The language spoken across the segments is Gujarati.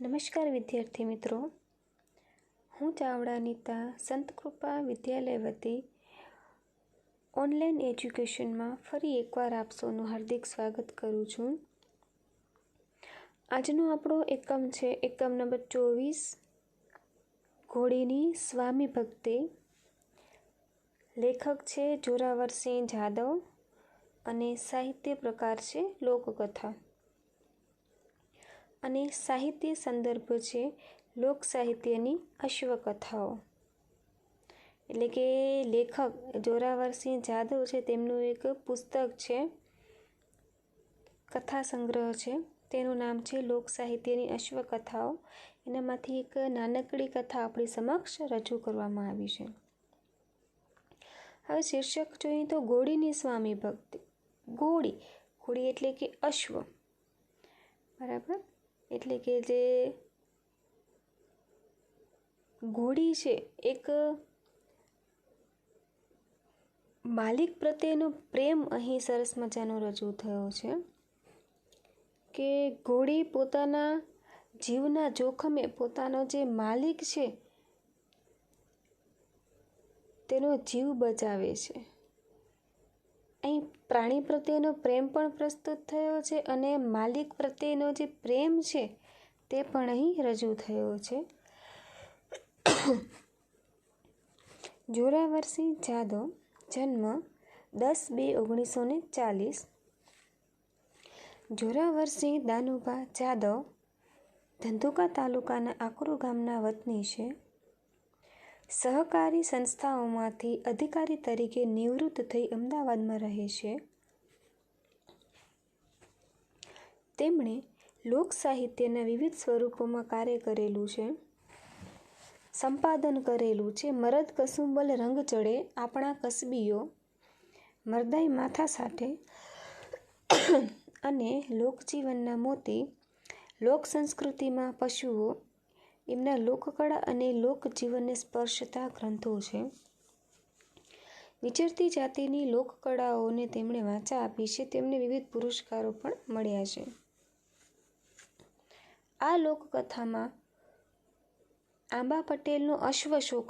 નમસ્કાર વિદ્યાર્થી મિત્રો, હું ચાવડા નીતા સંતકૃપા વિદ્યાલય વતી ઓનલાઈન એજ્યુકેશનમાં ફરી એકવાર આપ સૌનું હાર્દિક સ્વાગત કરું છું. આજનો આપણો એકમ છે એકમ નંબર 24, ઘોડીની સ્વામી ભક્તિ. લેખક છે જોરાવરસિંહ જાદવ અને સાહિત્ય પ્રકાર છે લોકકથા અને સાહિત્ય સંદર્ભ છે લોક સાહિત્યની અશ્વકથાઓ. એટલે કે લેખક જોરાવરસિંહ જાદવ છે, તેમનું એક પુસ્તક છે, કથા સંગ્રહ છે, તેનું નામ છે લોક સાહિત્યની અશ્વકથાઓ. એનામાંથી એક નાનકડી કથા આપણી સમક્ષ રજૂ કરવામાં આવી છે. હવે શીર્ષક જોઈએ તો ઘોડીની સ્વામી ભક્તિ. ઘોડી એટલે કે અશ્વ, બરાબર. એટલે કે જે ઘોડી છે, એક માલિક પ્રત્યેનો પ્રેમ અહીં સરસ મજાનો રજૂ થયો છે કે ઘોડી પોતાના જીવના જોખમે પોતાનો જે માલિક છે તેનો જીવ બચાવે છે. અહીં પ્રાણી પ્રત્યેનો પ્રેમ પણ પ્રસ્તુત થયો છે અને માલિક પ્રત્યેનો જે પ્રેમ છે તે પણ અહીં રજૂ થયો છે. જોરાવરસિંહ જાદવ, જન્મ 10/2/1940. જોરાવરસિંહ દાનુભા જાદવ ધંધુકા તાલુકાના આકરુ ગામના વતની છે. સહકારી સંસ્થાઓમાંથી અધિકારી તરીકે નિવૃત્ત થઈ અમદાવાદમાં રહે છે. તેમણે લોક સાહિત્યના વિવિધ સ્વરૂપોમાં કાર્ય કરેલું છે, સંપાદન કરેલું છે. મરદ કસુંબલ રંગ ચડે આપણા કસબીઓ, મરદાઈ માથા સાટે અને લોકજીવનના મોતી, લોક સંસ્કૃતિમાં પશુઓ, એમના લોકકળા અને લોકજીવનને સ્પર્શતા ગ્રંથો છે. વિચરતી જાતિની લોકકળાઓને તેમણે વાચા આપી છે. તેમને વિવિધ પુરસ્કારો પણ મળ્યા છે. આ લોકકથામાં આંબા પટેલનો અશ્વશોક,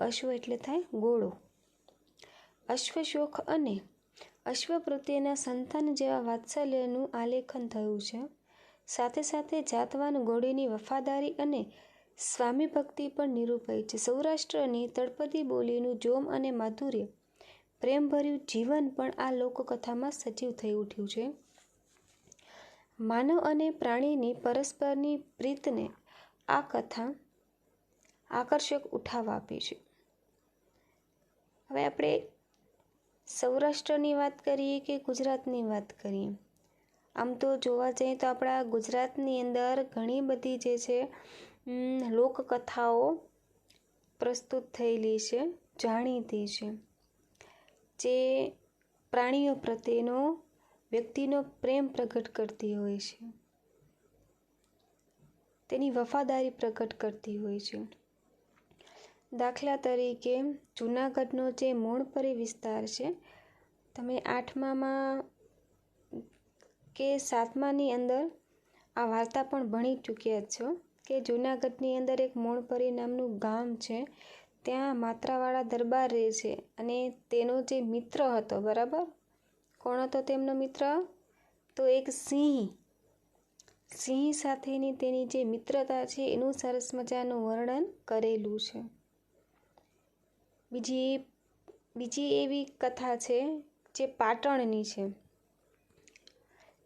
અશ્વ એટલે થાય ઘોડો, અશ્વશોક અને અશ્વ પ્રત્યેના સંતાન જેવા વાત્સલ્યનું આલેખન થયું છે. સાથે સાથે જાતવાન ઘોડીની વફાદારી અને સ્વામી ભક્તિ પણ નિરૂપાઈ છે. સૌરાષ્ટ્રની તળપદી બોલીનું જોમ અને માધુર્ય, પ્રેમભર્યું જીવન પણ આ લોકકથામાં સજીવ થઈ ઉઠ્યું છે. માનવ અને પ્રાણીની પરસ્પરની પ્રીતને આ કથા આકર્ષક ઉઠાવ આપે છે. હવે આપણે સૌરાષ્ટ્રની વાત કરીએ કે ગુજરાતની વાત કરીએ, આમ તો જોવા જઈએ તો આપણા ગુજરાતની અંદર ઘણી બધી જે છે લોકકથાઓ પ્રસ્તુત થયેલી છે, જાણીતી છે, જે પ્રાણીઓ પ્રત્યેનો વ્યક્તિનો પ્રેમ પ્રગટ કરતી હોય છે, તેની વફાદારી પ્રગટ કરતી હોય છે. દાખલા તરીકે જૂનાગઢનો જે મોણપરી વિસ્તાર છે, તમે 8મામાં કે 7માની અંદર આ વાર્તા પણ ભણી ચૂક્યા છો કે જૂનાગઢની અંદર એક મોણપરી નામનું ગામ છે. ત્યાં માત્રાવાળા દરબાર રહે છે અને તેનો જે મિત્ર હતો, બરાબર, કોણ હતો તેમનો મિત્ર? તો એક સિંહ સાથેની તેની જે મિત્રતા છે એનું સરસ મજાનું વર્ણન કરેલું છે. બીજી એવી કથા છે જે પાટણની છે,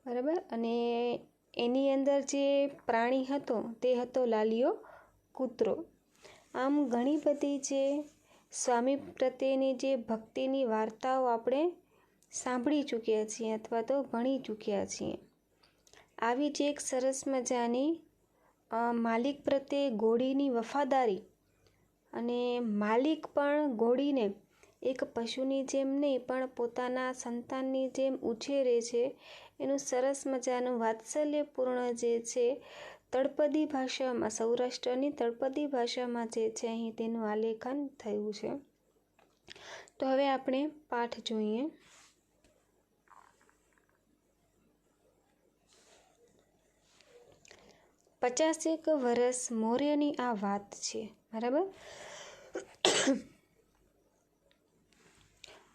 બરાબર, અને એની અંદર જે પ્રાણી હતો તે હતો લાલિયો કૂતરો. આમ ઘણી બધી જે સ્વામી પ્રત્યેની જે ભક્તિની વાર્તાઓ આપણે સાંભળી ચૂક્યા છીએ અથવા તો ભણી ચૂક્યા છીએ. આવી જ એક સરસ મજાની માલિક પ્રત્યે ઘોડીની વફાદારી અને માલિક પણ ઘોડીને એક પશુની જેમ નહીં પણ પોતાના સંતાનની જેમ ઉછેરે છે, એનું સરસ મજાનું વાત્સલ્યપૂર્ણ જે છે તળપદી ભાષામાં, સૌરાષ્ટ્રની તળપદી ભાષામાં જે છે અહીં તેનું આલેખન થયું છે. તો હવે આપણે પાઠ જોઈએ. 50 વર્ષ મૌર્યની આ વાત છે, બરાબર.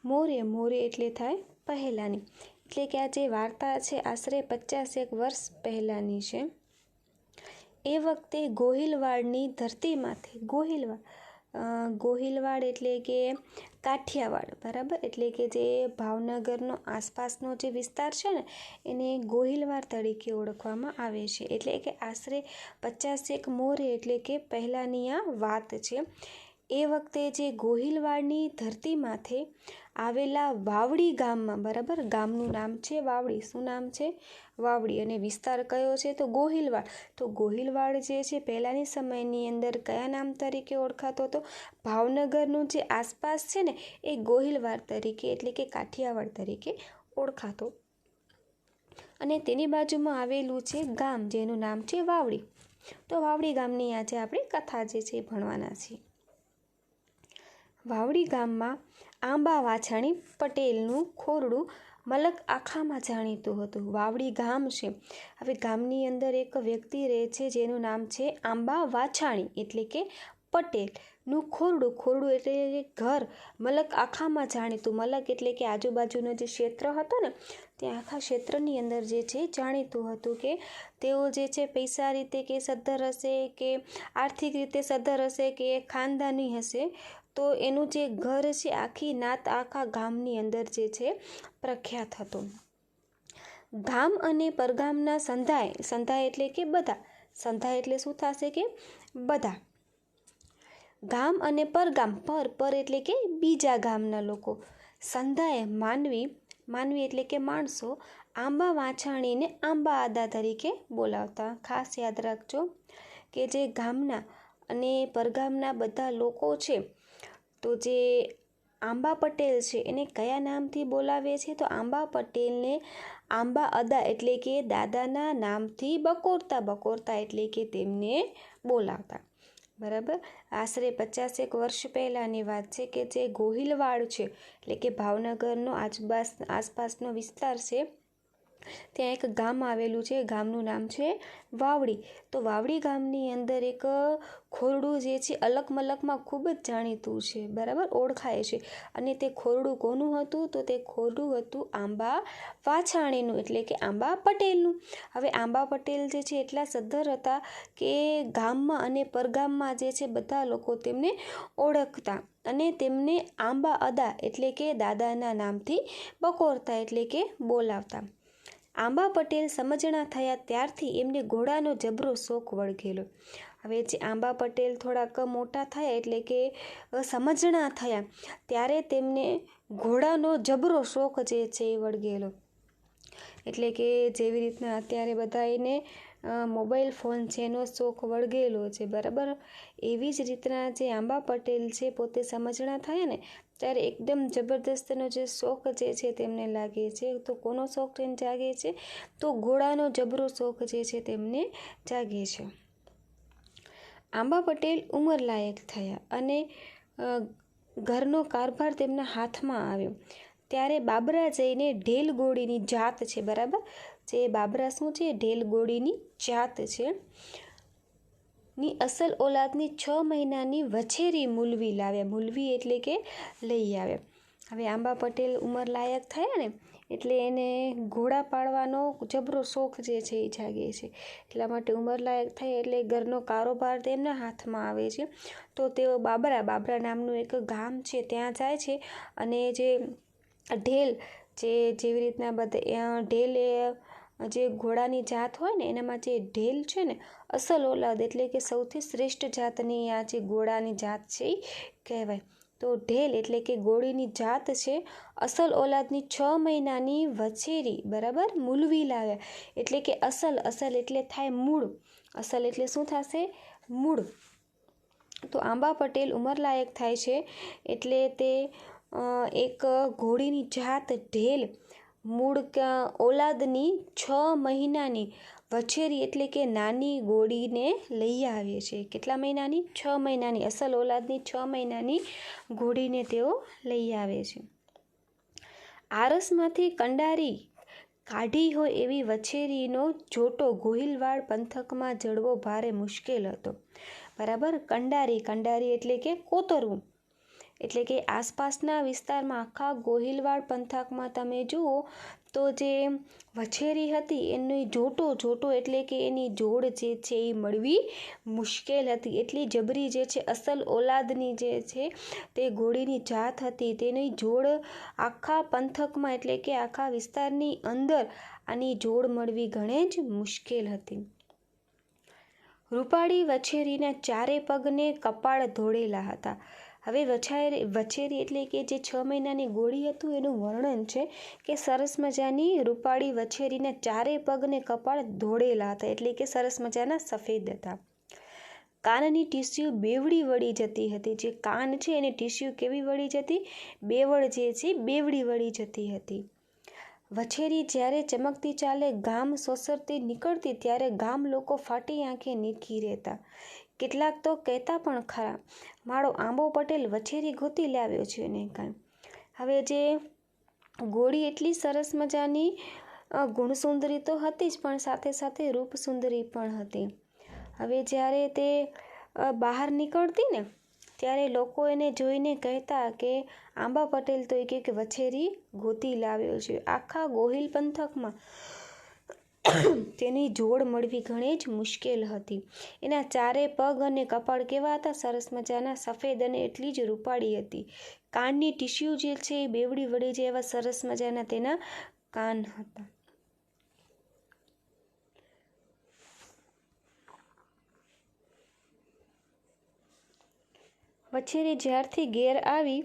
મૌર્ય એટલે થાય પહેલાંની, એટલે કે આ જે વાર્તા છે આશરે 50 વર્ષ પહેલાંની છે. એ વખતે ગોહિલવાડની ધરતીમાંથી, ગોહિલવાડ એટલે કે કાઠિયાવાડ, બરાબર, એટલે કે જે ભાવનગરનો આસપાસનો જે વિસ્તાર છે ને એને ગોહિલવાડ તરીકે ઓળખવામાં આવે છે. એટલે કે આશરે 50 મૌર્ય એટલે કે પહેલાંની આ વાત છે. એ વખતે જે ગોહિલવાડની ધરતીમાંથી આવેલા વાવડી ગામમાં, બરાબર, ગામનું નામ છે વાવડી. શું નામ છે? વાવડી. અને વિસ્તાર કયો છે? તો ગોહિલવાડ. તો ગોહિલવાડ જે છે પહેલાંની સમયની અંદર કયા નામ તરીકે ઓળખાતો હતો? ભાવનગરનું જે આસપાસ છે ને એ ગોહિલવાડ તરીકે એટલે કે કાઠિયાવાડ તરીકે ઓળખાતો. અને તેની બાજુમાં આવેલું છે ગામ જેનું નામ છે વાવડી. તો વાવડી ગામની આજે આપણે કથા જે છે ભણવાના છીએ. વાવડી ગામમાં આંબા વાછાણી પટેલનું ખોરડું મલક આખામાં જાણીતું હતું. વાવડી ગામ છે. હવે ગામની અંદર એક વ્યક્તિ રહે છે જેનું નામ છે આંબા વાછાણી એટલે કે પટેલનું ખોરડું એટલે ઘર મલક આખામાં જાણીતું. મલક એટલે કે આજુબાજુનો જે ક્ષેત્ર હતો ને તે આખા ક્ષેત્રની અંદર જે છે જાણીતું હતું કે તેઓ જે છે પૈસા રીતે કે સદ્ધર હશે કે આર્થિક રીતે સદ્ધર હશે કે ખાનદાની હશે, તો એનું જે ઘર છે આખી નાત આખા ગામની અંદર જે છે પ્રખ્યાત હતું. ગામ અને પરગામના સંધાય એટલે કે બધા. સંધાય એટલે શું થશે કે બધા. ગામ અને પરગામ, પર એટલે કે બીજા ગામના લોકો. સંધાય માનવી એટલે કે માણસો આંબા વાછાણીને આંબા આદા તરીકે બોલાવતા. ખાસ યાદ રાખજો કે જે ગામના અને પરગામના બધા લોકો છે તો જે આંબા પટેલ છે એને કયા નામથી બોલાવે છે? તો આંબા પટેલને આંબા અદા એટલે કે દાદાના નામથી બકોરતા એટલે કે તેમને બોલાવતા, બરાબર. આશરે 50 વર્ષ પહેલાંની વાત છે કે જે ગોહિલવાડ છે એટલે કે ભાવનગરનો આસપાસનો વિસ્તાર છે ત્યાં એક ગામ આવેલું છે. ગામનું નામ છે વાવડી. તો વાવડી ગામની અંદર એક ખોરડું જે છે અલકમલકમાં ખૂબ જ જાણીતું છે, બરાબર, ઓળખાય છે. અને તે ખોરડું કોનું હતું? તો તે ખોરડું હતું આંબા વાછાણીનું એટલે કે આંબા પટેલનું. હવે આંબા પટેલ જે છે એટલા સદ્ધર હતા કે ગામમાં અને પરગામમાં જે છે બધા લોકો તેમને ઓળખતા અને તેમને આંબા અદા એટલે કે દાદાના નામથી બકોરતા એટલે કે બોલાવતા. આંબા પટેલ સમજણા થયા ત્યારથી એમને ઘોડાનો જબરો શોખ વળગેલો. હવે જે આંબા પટેલ થોડાક મોટા થયા એટલે કે સમજણા થયા ત્યારે તેમને ઘોડાનો જબરો શોખ જે છે એ વળગેલો. એટલે કે જેવી રીતના અત્યારે બધાને મોબાઈલ ફોન છે એનો શોખ વળગેલો છે, બરાબર, એવી જ રીતના જે આંબા પટેલ છે પોતે સમજણા થયા ને ત્યારે એકદમ જબરદસ્તનો જે શોખ જે છે તેમને લાગે છે. તો કોનો શોખ તેમને જાગે છે? તો ઘોડાનો જબરો શોખ જે છે તેમને જાગે છે. આંબા પટેલ ઉંમરલાયક થયા અને ઘરનો કારભાર તેમના હાથમાં આવ્યો ત્યારે બાબરા જઈને ઢેલ ગોળીની જાત છે, બરાબર, જે બાબરા શું છે? ઢેલ ગોળીની જાત છે ની અસલ ઓલાદની 6 મહિનાની વછેરી મૂલવી લાવ્યા. મૂલવી એટલે કે લઈ આવ્યા. હવે આંબા પટેલ ઉંમરલાયક થયા ને એટલે એને ઘોડા પાડવાનો જબરો શોખ જે છે એ જાગે છે. એટલા માટે ઉંમરલાયક થાય એટલે ઘરનો કારોબાર તેમના હાથમાં આવે છે. તો તેઓ બાબરા નામનું એક ગામ છે ત્યાં જાય છે અને જે ઢેલ જેવી રીતના બધા ઢેલ જે ઘોડાની જાત હોય ને એનામાં જે ઢેલ છે ને અસલ ઓલાદ એટલે કે સૌથી શ્રેષ્ઠ જાતની આ જે ઘોડાની જાત છે એ કહેવાય. તો ઢેલ એટલે કે ઘોડીની જાત છે અસલ ઓલાદની 6 મહિનાની વછેરી, બરાબર, મૂલવી લાવ્યા. એટલે કે અસલ એટલે થાય મૂળ. અસલ એટલે શું થશે? મૂળ. તો આંબા પટેલ ઉંમરલાયક થાય છે એટલે તે એક ઘોડીની જાત ઢેલ મૂળ ઓલાદની 6 મહિનાની વછેરી એટલે કે નાની ઘોડીને લઈ આવે છે. કેટલા મહિનાની? 6 મહિનાની. અસલ ઓલાદની 6 મહિનાની ઘોડીને તેઓ લઈ આવે છે. આરસમાંથી કાઢી હોય એવી વછેરીનો જોટો ગોહિલવાડ પંથકમાં જડવો ભારે મુશ્કેલ હતો. બરાબર. કંડારી એટલે કે કોતરવું, એટલે કે આસપાસના વિસ્તારમાં આખા ગોહિલવાડ પંથકમાં તમે જુઓ તો જે વછેરી હતી એની જોટો એટલે કે એની જોડ જે છે એ મળવી મુશ્કેલ હતી. એટલી જબરી જે છે અસલ ઓલાદની જે છે તે ઘોડીની જાત હતી, તેની જોડ આખા પંથકમાં એટલે કે આખા વિસ્તારની અંદર આની જોડ મળવી ઘણે જ મુશ્કેલ હતી. રૂપાળી વછેરીના ચારે પગને કપાળ ધોળેલા હતા. હવે વછેરી એટલે કે જે 6 મહિનાની ઘોડી હતું એનું વર્ણન છે કે સરસ મજાની રૂપાળી વછેરીના ચારે પગને કપાળ ધોળેલા હતા, એટલે કે સરસ મજાના સફેદ હતા. કાનની ટીસ્યુ બેવડી વળી જતી હતી. જે કાન છે એની ટીસ્યુ કેવી વળી જતી? બેવડ જે છે બેવડી વળી જતી હતી. વછેરી જ્યારે ચમકતી ચાલે ગામ સોસરતી નીકળતી ત્યારે ગામ લોકો ફાટી આંખે નીકી રહેતા. કેટલાક તો કહેતા પણ ખરા, મારો આંબો પટેલ વછેરી ગોતી લાવ્યો છે ને કાંઈ. હવે જે ઘોડી એટલી સરસ મજાની ગુણસુંદરી તો હતી જ, પણ સાથે સાથે રૂપસુંદરી પણ હતી. હવે જ્યારે તે બહાર નીકળતી ને ત્યારે લોકો એને જોઈને કહેતા કે આંબા પટેલ તો એક વછેરી ગોતી લાવ્યો છે. આખા ગોહિલ પંથકમાં તેની જોડ મળવી ઘણી જ મુશ્કેલ હતી. એના ચારે પગ અને કપાળ કેવા હતા? સરસ મજાના સફેદ અને એટલી જ રૂપાળી હતી. કાનની ટીસ્યુ જે છે એ બેવડી વળી જાય એવા સરસ મજાના તેના કાન હતા. વછેરી જ્યારથી ઘેર આવી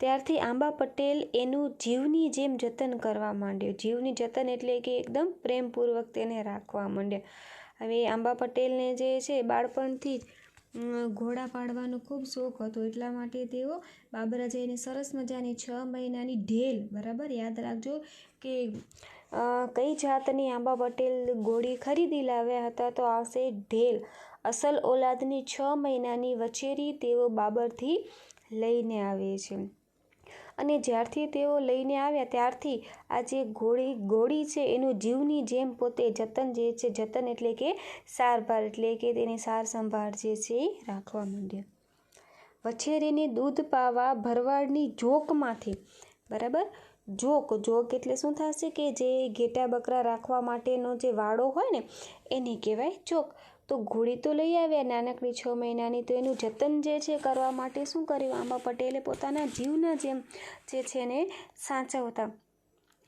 ત્યારથી આંબા પટેલ એનું જીવની જેમ જતન કરવા માંડ્યો. જીવની જતન એટલે કે એકદમ પ્રેમપૂર્વક તેને રાખવા માંડ્યા. હવે આંબા પટેલને જે છે બાળપણથી જ ઘોડા પાડવાનો ખૂબ શોખ હતો, એટલા માટે તેઓ બાબરાજાઈને સરસ મજાની 6 મહિનાની ઢેલ, બરાબર યાદ રાખજો કે કઈ જાતની આંબા પટેલ ઘોડી ખરીદી લાવ્યા હતા તો આવશે ઢેલ. અસલ ઓલાદની 6 મહિનાની વછેરી તેઓ બાબરથી લઈને આવે છે. અને જ્યારથી તેઓ લઈને આવ્યા ત્યારથી આ જે ઘોડી છે એનું જીવની જેમ પોતે જતન જે છે, જતન એટલે કે સારવાર એટલે કે તેની સાર સંભાળ જે છે એ રાખવા માંડ્યા. વછેરીને દૂધ પાવા ભરવાડની જોકમાંથી, બરાબર, જોક એટલે શું થશે કે જે ઘેટા બકરા રાખવા માટેનો જે વાડો હોય ને એને કહેવાય જોક. તો ઘોડી તો લઈ આવ્યા નાનકડી 6 મહિનાની, તો એનું જતન જે છે કરવા માટે શું કર્યું? આંબા પટેલે પોતાના જીવના જેમ જે છે એને સાચવતા.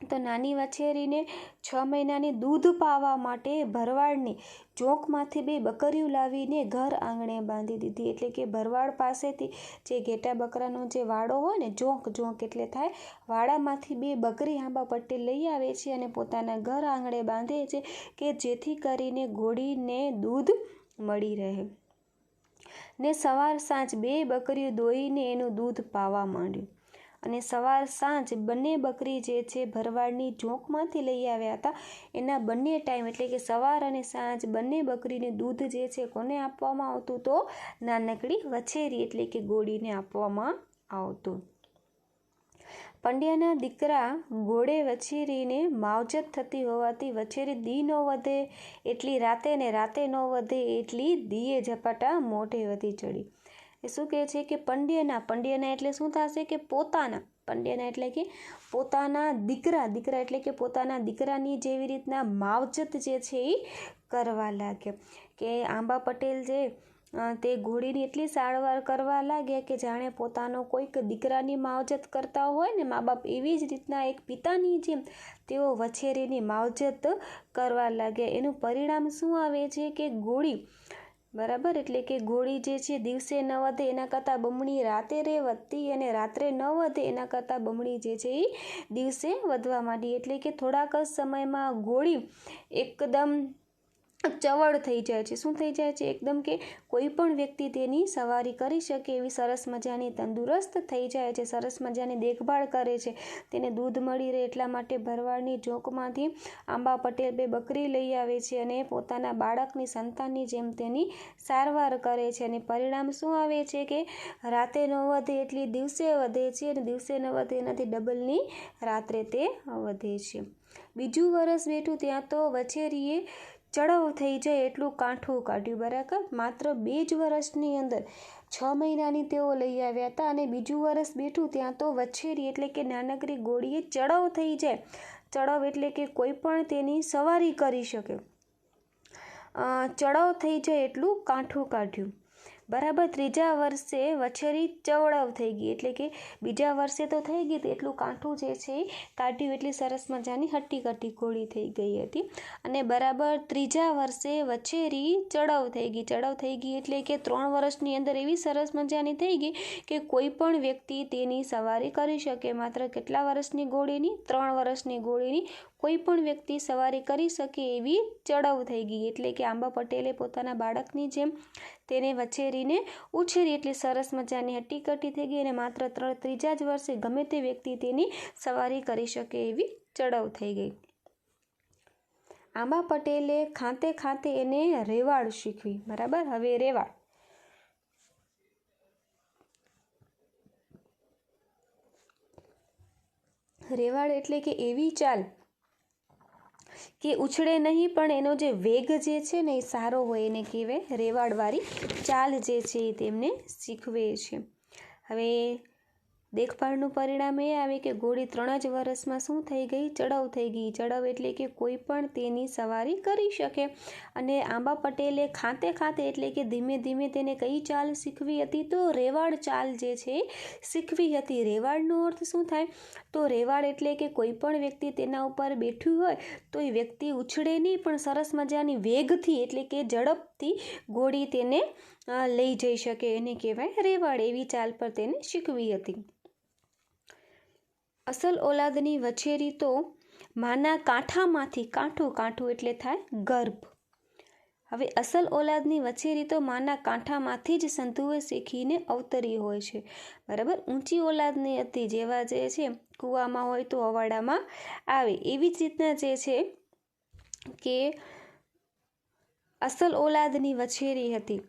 તો નાની વછેરીને 6 મહિનાની દૂધ પાવા માટે ભરવાડની જોકમાંથી 2 બકરીઓ લાવીને ઘર આંગણે બાંધી દીધી. એટલે કે ભરવાડ પાસેથી જે ઘેટા બકરાનો જે વાડો હોય ને, જોક એટલે થાય વાડામાંથી 2 બકરી આંબા પટેલ લઈ આવે છે અને પોતાના ઘર આંગણે બાંધે છે કે જેથી કરીને ઘોડીને દૂધ મળી રહે. ને સવાર સાંજ 2 બકરીઓ દોઈને એનું દૂધ પાવા માંડ્યું. અને સવાર સાંજ બંને બકરી જે છે ભરવાડની જોકમાંથી લઈ આવ્યા હતા એના બંને ટાઈમ એટલે કે સવાર અને સાંજ બંને બકરીને દૂધ જે છે કોને આપવામાં આવતું? તો નાનકડી વછેરી એટલે કે ઘોડીને આપવામાં આવતું. પંડ્યાના દીકરા ઘોડે વછેરીને માવજત થતી હોવાથી વછેરી દી ન વધે એટલી રાતે ને રાતે ન વધે એટલી દીએ ઝપાટા મોઢે વધી ચડી. એ શું કહે છે કે પંડ્યાના એટલે શું થશે કે પંડ્યાના એટલે કે પોતાના દીકરા એટલે કે પોતાના દીકરાની જેવી રીતના માવજત જે છે એ કરવા લાગ્યા. કે આંબા પટેલ જે તે ઘોડીની એટલી સારવાર કરવા લાગ્યા કે જાણે પોતાનો કોઈક દીકરાની માવજત કરતા હોય ને મા બાપ, એવી જ રીતના એક પિતાની જેમ તેઓ વછેરીની માવજત કરવા લાગ્યા. એનું પરિણામ શું આવે છે કે ઘોડી, બરાબર, એટલે કે ઘોડી જે છે દિવસે ન વધે એના કરતાં બમણી રાતે વધતી અને રાત્રે ન વધે એના કરતાં બમણી જે છે એ દિવસે વધવા માંડી. એટલે કે થોડાક જ સમયમાં ઘોડી એકદમ ચવડ થઈ જાય છે. શું થઈ જાય છે? એકદમ કે કોઈ પણ વ્યક્તિ તેની સવારી કરી શકે એવી સરસ મજાની તંદુરસ્ત થઈ જાય છે, સરસ મજાની દેખભાળ કરે છે. તેને દૂધ મળી રહે એટલા માટે ભરવાડની જોકમાંથી આંબા પટેલ 2 બકરી લઈ આવે છે અને પોતાના બાળકની સંતાનની જેમ તેની સારવાર કરે છે. અને પરિણામ શું આવે છે કે રાતે ન વધે એટલી દિવસે વધે છે અને દિવસે ન વધે એનાથી ડબલની રાત્રે તે વધે છે. બીજું વરસ બેઠું ત્યાં તો વછેરીએ ચડાવ થઈ જાય એટલું કાંઠું કાઢ્યું. બરાબર, માત્ર 2 જ વર્ષની અંદર 6 મહિનાની તેઓ લઈ આવ્યા હતા અને બીજું વરસ બેઠું ત્યાં તો વછેરી એટલે કે નાનકડી ઘોડીએ ચડાવ થઈ જાય. ચડાવ એટલે કે કોઈ પણ તેની સવારી કરી શકે. ચડાવ થઈ જાય એટલું કાંઠું કાઢ્યું. બરાબર, 3જા વર્ષે વછેરી ચવડાવ થઈ ગઈ એટલે કે બીજા વર્ષે તો થઈ ગઈ એટલું કાંઠું જે છે એ કાઢ્યું એટલી સરસ મજાની હટ્ટી કટ્ટી ઘોડી થઈ ગઈ હતી. અને બરાબર 3જા વર્ષે વછેરી ચડાવ થઈ ગઈ. ચડાવ થઈ ગઈ એટલે કે 3 વર્ષની અંદર એવી સરસ મજાની થઈ ગઈ કે કોઈ પણ વ્યક્તિ તેની સવારી કરી શકે. માત્ર કેટલા વર્ષની ઘોડીની? 3 વર્ષની ઘોડીની કોઈ પણ વ્યક્તિ સવારી કરી શકે એવી ચડાવ થઈ ગઈ. એટલે કે આંબા પટેલે પોતાના બાળકની જેમ તેને વછેરીને ઉછેરી એટલી સરસ મજાની હટ્ટી કટ્ટી થઈ ગઈ અને માત્ર 3જા જ વર્ષે ગમે તે વ્યક્તિ તેની સવારી કરી શકે એવી ચડાવ થઈ ગઈ. આંબા પટેલે ખાતે ખાતે એને રેવાડ શીખવી. બરાબર, હવે રેવાડ એટલે કે એવી ચાલ કે ઉછળે નહીં પણ એનો જે વેગ જે છે ને એ સારો હોય એને કહેવાય રેવાડવાળી ચાલ જે છે એ તેમને શીખવે છે. હવે દેખભાળનું પરિણામ એ આવે કે ઘોડી 3 જ વર્ષમાં શું થઈ ગઈ? ચડાવ થઈ ગઈ. ચડાવ એટલે કે કોઈ પણ તેની સવારી કરી શકે. અને આંબા પટેલે ખાતે ખાતે એટલે કે ધીમે ધીમે તેને કઈ ચાલ શીખવી હતી? તો રેવાડ ચાલ જે છે શીખવી હતી. રેવાડનો અર્થ શું થાય? તો રેવાડ એટલે કે કોઈ પણ વ્યક્તિ તેના ઉપર બેઠું હોય તો એ વ્યક્તિ ઉછળે નહીં પણ સરસ મજાની વેગથી એટલે કે ઝડપથી ઘોડી તેને લઈ જઈ શકે એને કહેવાય રેવાડ. એવી ચાલ પર તેને શીખવી હતી. અસલ ઓલાદની વછેરી તો માના કાંઠામાંથી, કાંઠું એટલે થાય ગર્ભ. હવે અસલ ઓલાદની વછેરી તો માના કાંઠામાંથી જ સંતુએ શીખીને અવતરી હોય છે. બરાબર, ઊંચી ઓલાદની હતી જેવા જે છે કૂવામાં હોય તો અવાડામાં આવે એવી જ રીતના જે છે કે અસલ ઓલાદની વછેરી હતી.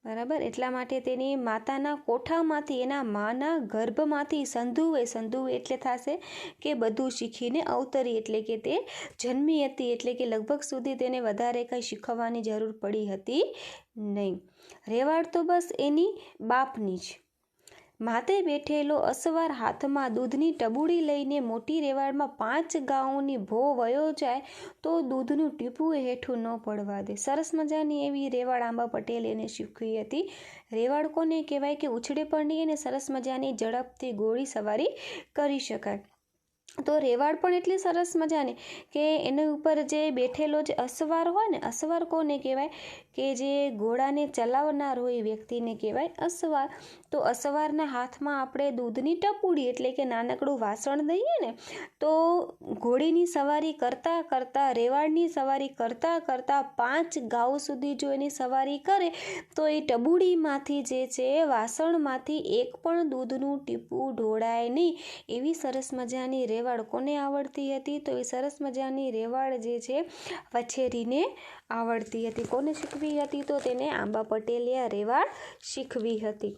બરાબર, એટલા માટે તેની માતાના કોઠામાંથી એના માના ગર્ભમાંથી સંધુએ એટલે થશે કે બધું શીખીને અવતરી એટલે કે તે જન્મી હતી. એટલે કે લગભગ સુધી તેને વધારે કંઈ શીખવવાની જરૂર પડી હતી નહીં. રેવાડ તો બસ એની બાપની જ. માથે બેઠેલો અસવાર હાથમાં દૂધની ટબુડી લઈને મોટી રેવાડમાં 5 ગાઉની ભો વયો જાય તો દૂધનું ટીપું હેઠું ન પડવા દે. સરસ મજાની એવી રેવાડ આંબા પટેલ એને શીખવી હતી. રેવાડ કોને કહેવાય? કે ઉછળે પણ નહીં અને સરસ મજાની ઝડપથી ઘોડી સવારી કરી શકાય. તો રેવાડ પણ એટલી સરસ મજાની કે એની ઉપર જે બેઠેલો જે અસવાર હોય ને, અસવાર કોને કહેવાય? કે જે ઘોડાને ચલાવનાર હોય એ વ્યક્તિને કહેવાય અસવાર. તો અસવારના હાથમાં આપણે દૂધની ટપુડી એટલે કે નાનકડું વાસણ દઈએ ને તો ઘોડીની સવારી કરતાં કરતાં રેવાડની સવારી કરતાં કરતાં 5 ગાઉ સુધી જો એની સવારી કરે તો એ ટબુડીમાંથી જે છે વાસણમાંથી એક પણ દૂધનું ટીપું ઢોળાય નહીં. એવી સરસ મજાની રેવાડ કોને આવડતી હતી? તો એ સરસ મજાની રેવાડ જે છે વછેરીને આવડતી હતી. કોને શીખવી હતી? તો તેને આંબા પટેલે આ રેવાડ શીખવી હતી.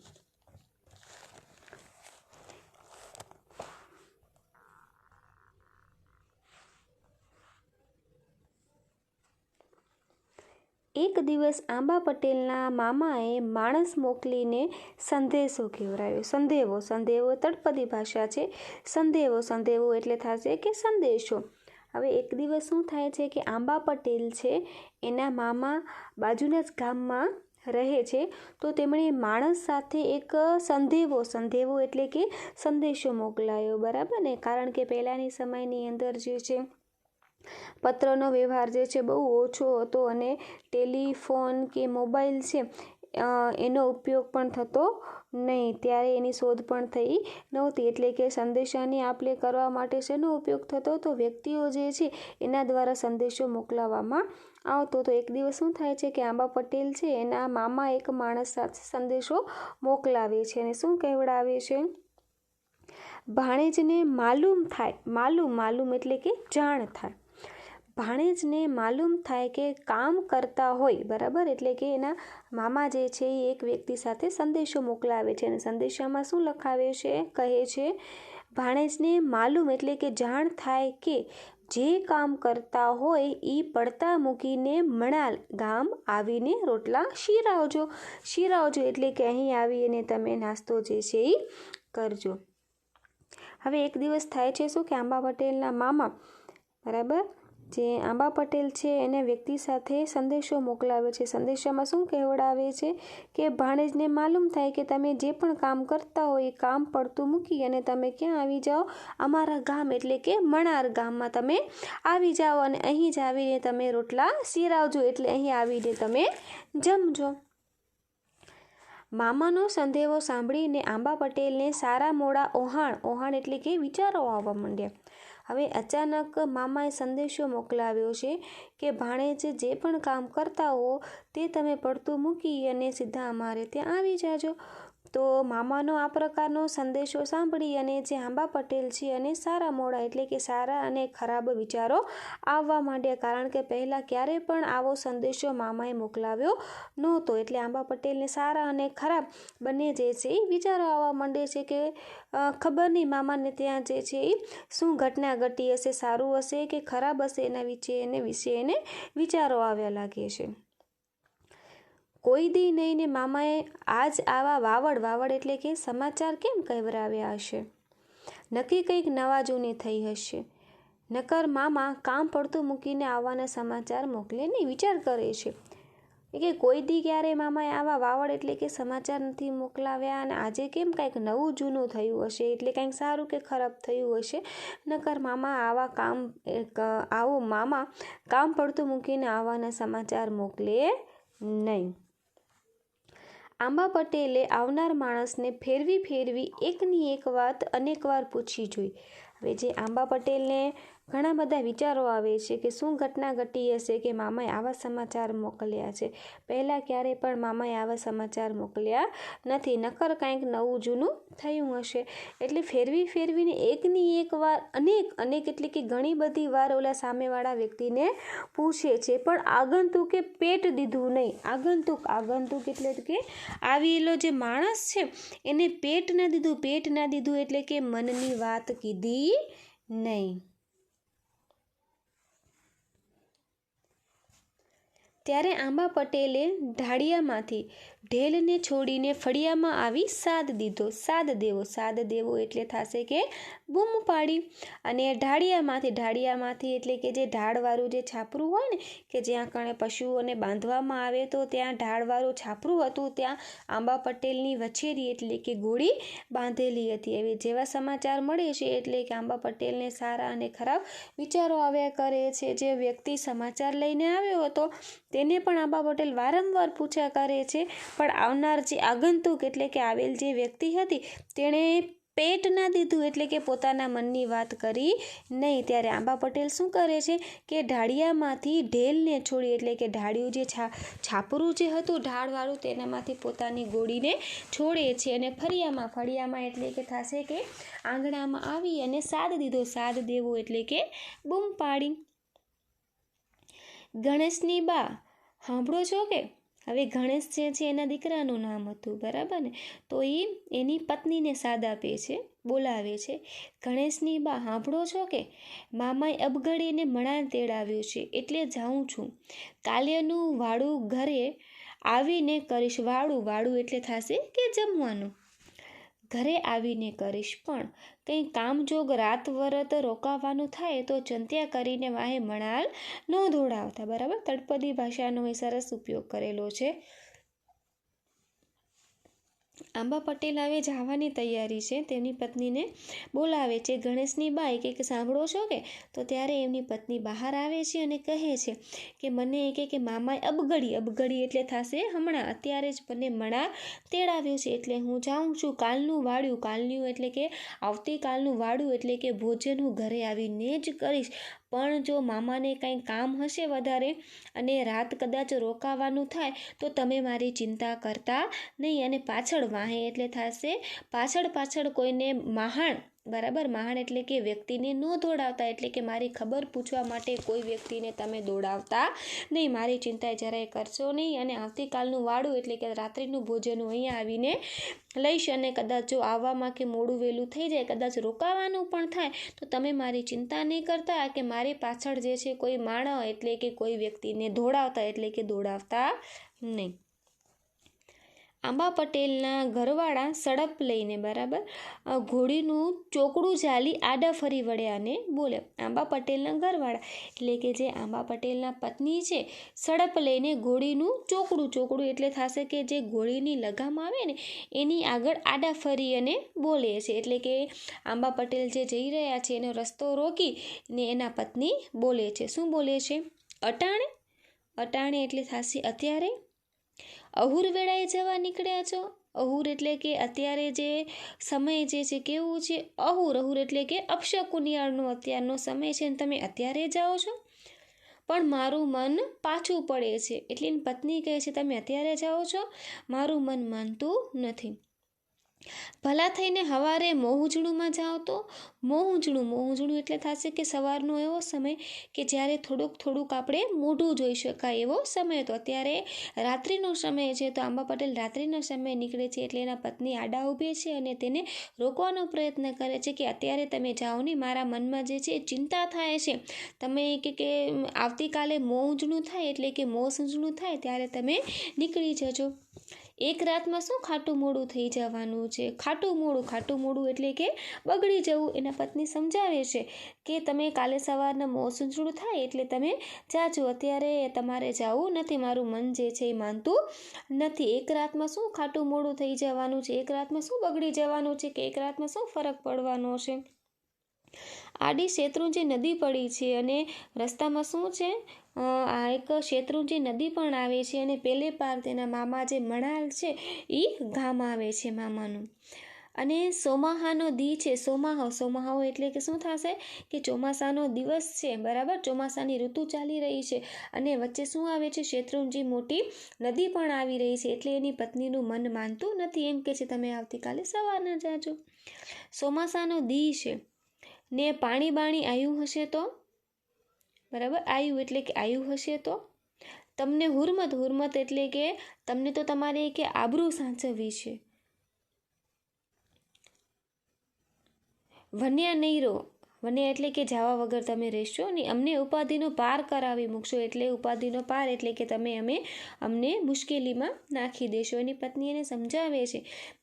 એક દિવસ આંબા પટેલના મામાએ માણસ મોકલીને સંદેશો કહેવરાયો. સંદેવો તળપદી ભાષા છે. સંદેવો એટલે થશે કે સંદેશો. હવે એક દિવસ શું થાય છે કે આંબા પટેલ છે એના મામા બાજુના જ ગામમાં રહે છે તો તેમણે માણસ સાથે એક સંદેવો એટલે કે સંદેશો મોકલાયો. બરાબર ને, કારણ કે પહેલાંની સમયની અંદર જે છે પત્રનો વ્યવહાર જે છે બહુ ઓછો હતો અને ટેલિફોન કે મોબાઈલ છે એનો ઉપયોગ પણ થતો નહીં. ત્યારે એની શોધ પણ થઈ નહોતી. એટલે કે સંદેશાની આપ-લે કરવા માટે શેનો ઉપયોગ થતો? તો વ્યક્તિઓ જે છે એના દ્વારા સંદેશો મોકલાવવામાં આવતો. તો એક દિવસ શું થાય છે કે આંબા પટેલ છે એના મામા એક માણસ સાથે સંદેશો મોકલાવે છે અને શું કહેવડાવે છે? ભાણેજને માલુમ થાય, માલુમ એટલે કે જાણ થાય. ભાણેજને માલુમ થાય કે કામ કરતા હોય. બરાબર, એટલે કે એના મામા જે છે એ એક વ્યક્તિ સાથે સંદેશો મોકલાવે છે અને સંદેશામાં શું લખાવે છે? કહે છે ભાણેજને માલુમ એટલે કે જાણ થાય કે જે કામ કરતા હોય એ પડતા મૂકીને મણાલ ગામ આવીને રોટલા શીરાવજો એટલે કે અહીં આવીને તમે નાસ્તો જે છે એ કરજો. હવે એક દિવસ થાય છે શું કે આંબા પટેલના મામા, બરાબર, જે આંબા પટેલ છે એને વ્યક્તિ સાથે સંદેશો મોકલાવે છે. સંદેશામાં શું કહેવડાવે છે કે ભાણેજને માલુમ થાય કે તમે જે પણ કામ કરતા હોય એ કામ પડતું મૂકી અને તમે ક્યાં આવી જાઓ, અમારા ગામ એટલે કે મણાર ગામમાં તમે આવી જાઓ અને અહીં જ આવીને તમે રોટલા શીરાવજો એટલે અહીં આવીને તમે જમજો. મામાનો સંદેવો સાંભળીને આંબા પટેલને સારા મોડા ઓહાણ એટલે કે વિચારો આવવા માંડ્યા. હવે અચાનક મામાએ સંદેશો મોકલાવ્યો છે કે ભાણેજ જે પણ કામ કરતા હો તે તમે પડતું મૂકી અને સીધા અમારે ત્યાં આવી જાજો. તો મામાનો આ પ્રકારનો સંદેશો સાંભળી અને જે આંબા પટેલ છે અને સારા મોડા એટલે કે સારા અને ખરાબ વિચારો આવવા માંડ્યા, કારણ કે પહેલાં ક્યારેય પણ આવો સંદેશો મામાએ મોકલાવ્યો નહોતો. એટલે આંબા પટેલને સારા અને ખરાબ બંને જે છે એ વિચારો આવવા માંડે છે કે ખબર નહીં મામાને ત્યાં જે છે એ શું ઘટના ઘટી હશે, સારું હશે કે ખરાબ હશે, એના વિશે એને વિચારો આવ્યા લાગે છે. કોઈ દી નહીં ને મામાએ આજ આવા વાવડ એટલે કે સમાચાર કેમ કહેવરાવ્યા હશે, નક્કી કંઈક નવા જૂની થઈ હશે. નકર મામા કામ પડતું મૂકીને આવવાના સમાચાર મોકલે નહીં, વિચાર કરે છે કે કોઈ દી ક્યારે મામાએ આવા વાવડ એટલે કે સમાચાર નથી મોકલાવ્યા અને આજે કેમ કંઈક નવું જૂનું થયું હશે, એટલે કંઈક સારું કે ખરાબ થયું હશે. નકર મામા કામ પડતું મૂકીને આવવાના સમાચાર મોકલે નહીં. આંબા પટેલે આવનાર માણસને ફેરવી એકની એક વાત અનેક વાર પૂછી જોઈ. હવે જે આંબા પટેલને ઘણા બધા વિચારો આવે છે કે શું ઘટના ઘટી હશે કે મામાએ આવા સમાચાર મોકલ્યા છે. પહેલાં ક્યારેય પણ મામાએ આવા સમાચાર મોકલ્યા નથી, નકર કાંઈક નવું જૂનું થયું હશે. એટલે ફેરવીને એકની એક વાર અનેક એટલે કે ઘણી બધી વાર ઓલા સામેવાળા વ્યક્તિને પૂછે છે, પણ આગંતુકે પેટ દીધું નહીં. આગંતુક એટલે કે આવેલો જે માણસ છે એને પેટ ના દીધું એટલે કે મનની વાત કીધી નહીં. ત્યારે આંબા પટેલે ઢાળિયામાંથી ઢેલને છોડીને ફળિયામાં આવી સાદ દેવો એટલે થશે કે બૂમ પાડી. અને ઢાળિયામાંથી એટલે કે જે ઢાળવાળું જે છાપરું હોય ને કે જ્યાં કણે પશુઓને બાંધવામાં આવે તો ત્યાં ઢાળવાળું છાપરું હતું, ત્યાં આંબા પટેલની વછેરી એટલે કે ઘોડી બાંધેલી હતી. હવે જેવા સમાચાર મળે છે એટલે કે આંબા પટેલને સારા અને ખરાબ વિચારો આવ્યા કરે છે. જે વ્યક્તિ સમાચાર લઈને આવ્યો હતો તેને પણ આંબા પટેલ વારંવાર પૂછ્યા કરે છે, પણ આવનાર જે આગંતુક એટલે કે આવેલ જે વ્યક્તિ હતી તેણે પેટ ના દીધું એટલે કે પોતાના મનની વાત કરી નહીં. ત્યારે આંબા પટેલ શું કરે છે કે ઢાળિયામાંથી ઢેલને છોડી એટલે કે ઢાળિયું જે છાપરું જે હતું ઢાળવાળું તેનામાંથી પોતાની ઘોડીને છોડે છે અને ફળિયામાં એટલે કે થશે કે આંગણામાં આવી અને સાદ દેવો એટલે કે બૂમ પાડી. ગણેશની બા સાંભળો છો કે? હવે ગણેશ જે છે એના દીકરાનું નામ હતું, બરાબર ને, તો એ એની પત્નીને સાદ આપે છે, બોલાવે છે. ગણેશની બા સાંભળો છો કે મામાએ અબગડીને મણાર તેડાવ્યું છે એટલે જાઉં છું. કાલ્યનું વાળું ઘરે આવીને કરીશ. વાળું એટલે થશે કે જમવાનું. ઘરે આવીને કરીશ, પણ કંઈ કામજોગ રાત વરત રોકાવાનું થાય તો ચંત્યા કરીને વાહે મણાલ ન દોડાવતા. બરાબર, તળપદી ભાષાનો એ સરસ ઉપયોગ કરેલો છે. આંબા પટેલ હવે જવાની તૈયારી છે, તેમની પત્નીને બોલાવે છે. ગણેશની બા કે સાંભળો છો કે? તો ત્યારે એમની પત્ની બહાર આવે છે અને કહે છે કે મને કે મામાએ અબગડી એટલે થશે હમણાં, અત્યારે જ મને મણાર તેડાવ્યું છે એટલે હું જાઉં છું. કાલનું એટલે કે આવતીકાલનું વાળું એટલે કે ભોજન હું ઘરે આવીને જ કરીશ. પણ જો મામાને કંઈ કામ હશે વધારે અને રાત કદાચ રોકાવાનું થાય તો તમે મારી ચિંતા કરતા નહીં. અને પાછળ વાહે એટલે થશે પાછળ કોઈને બરાબર. મહાન એટલે કે વ્યક્તિને ન દોડાવતા, એટલે કે મારી ખબર પૂછવા માટે કોઈ વ્યક્તિને તમે દોડાવતા નહીં. મારી ચિંતા જરાય કરશો નહીં. અને આવતીકાલનું વાડું એટલે કે રાત્રિનું ભોજન હું અહીંયા આવીને લઈશ. અને કદાચ જો આવવામાં કે મોડું વહેલું થઈ જાય, કદાચ રોકાવાનું પણ થાય, તો તમે મારી ચિંતા નહીં કરતા કે મારી પાછળ જે છે કોઈ માણસ એટલે કે કોઈ વ્યક્તિને દોડાવતા એટલે કે દોડાવતા નહીં. આંબા પટેલના ઘરવાળા સડપ લઈને, બરાબર, ઘોડીનું ચોકડું ઝાલી આડા ફરી વળ્યા અને બોલે. આંબા પટેલના ઘરવાળા એટલે કે જે આંબા પટેલના પત્ની છે, સડપ લઈને ઘોડીનું ચોકડું એટલે થશે કે જે ઘોડીની લગામ આવે ને એની આગળ આડા ફરી અને બોલે છે. એટલે કે આંબા પટેલ જે જઈ રહ્યા છે એનો રસ્તો રોકી ને એના પત્ની બોલે છે. શું બોલે છે? અટાણે એટલે થશે અત્યારે. અહુર વેળાએ જવા નીકળ્યા છો. અહુર એટલે કે અત્યારે જે સમય જે છે કેવું છે? અહુર એટલે કે અપશકુનિયાળનો અત્યારનો સમય છે, તમે અત્યારે જાઓ છો. પણ મારું મન પાછું પડે છે. એટલે પત્ની કહે છે તમે અત્યારે જાઓ છો, મારું મન માનતું નથી. ભલા થઈને હવારે મોહુજણુમાં જાઓ તો. મોહુજણું એટલે થશે કે સવારનો એવો સમય કે જ્યારે થોડુંક આપણે મોઢું જોઈ શકાય એવો સમય. તો અત્યારે રાત્રિનો સમય છે, તો આંબા પટેલ રાત્રિના સમયે નીકળે છે. એટલે એના પત્ની આડા ઊભે છે અને તેને રોકવાનો પ્રયત્ન કરે છે કે અત્યારે તમે જાઓ નહીં, મારા મનમાં જે છે ચિંતા થાય છે. તમે કે આવતીકાલે મોહુજણું થાય એટલે કે મોસૂંજણું થાય ત્યારે તમે નીકળી જજો. એક રાતમાં શું ખાટું મોડું થઈ જવાનું છે? ખાટું મોડું એટલે કે બગડી જવું. એના પત્ની સમજાવે છે કે તમે કાલે સવારના મોસૂંજણું થાય એટલે તમે જાજો, અત્યારે તમારે જવું નથી, મારું મન જે છે એ માનતું નથી. એક રાતમાં શું ખાટું મોડું થઈ જવાનું છે? એક રાતમાં શું બગડી જવાનું છે? કે એક રાતમાં શું ફરક પડવાનો છે? આડી શેત્રુંજી નદી પડી છે અને રસ્તામાં શું છે? આ એક શેત્રુંજી નદી પણ આવે છે અને પેલે પાર તેના મામા જે મણાલ છે એ ગામ આવે છે મામાનું. અને સોમાહાનો દી છે. સોમાહો એટલે કે શું થશે કે ચોમાસાનો દિવસ છે, બરાબર. ચોમાસાની ઋતુ ચાલી રહી છે અને વચ્ચે શું આવે છે? શેત્રુંજી મોટી નદી પણ આવી રહી છે. એટલે એની પત્નીનું મન માનતું નથી. એમ કે છે તમે આવતીકાલે સવારના જાજો. ચોમાસાનો દી છે ને પાણી બાણી આવ્યું હશે તો, બરાબર. આવ્યું એટલે કે આવ્યું હશે તો તમને હુરમત એટલે કે તમને તો તમારી કે આબરૂ સાચવવી છે. વન્યા નહીં રહો. વન્યા એટલે કે જવા વગર તમે રહેશો નહીં. અમને ઉપાધિનો પાર કરાવી મૂકશો. એટલે ઉપાધિનો પાર એટલે કે તમે અમને મુશ્કેલીમાં નાખી દેશો. એની પત્ની એને સમજાવે છે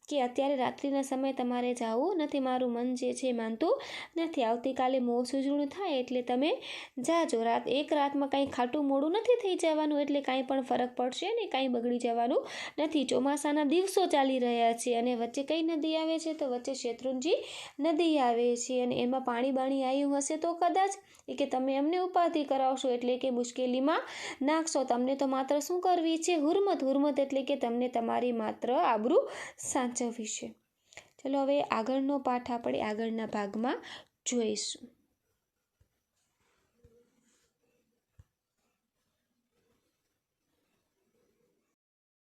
કે અત્યારે રાત્રિના સમયે તમારે જવું નથી, મારું મન જે છે માનતું નથી. આવતીકાલે મોસૂંજણું થાય એટલે તમે જાજો. એક રાતમાં કાંઈ ખાટું મોડું નથી થઈ જવાનું, એટલે કાંઈ પણ ફરક પડશે નહીં, કાંઈ બગડી જવાનું નથી. ચોમાસાના દિવસો ચાલી રહ્યા છે અને વચ્ચે કઈ નદી આવે છે? તો વચ્ચે શેત્રુંજી નદી આવે છે અને એમાં પાણી બાણી આવ્યું હશે તો કદાચ કે તમે અમને ઉપાધિ કરાવશો એટલે કે મુશ્કેલીમાં નાખશો. તમને તો માત્ર શું કરવી છે? હુરમત એટલે કે તમને તમારી માત્ર આબરૂ સાચવવી છે. ચલો હવે આગળનો પાઠ આપણે આગળના ભાગમાં જોઈશું.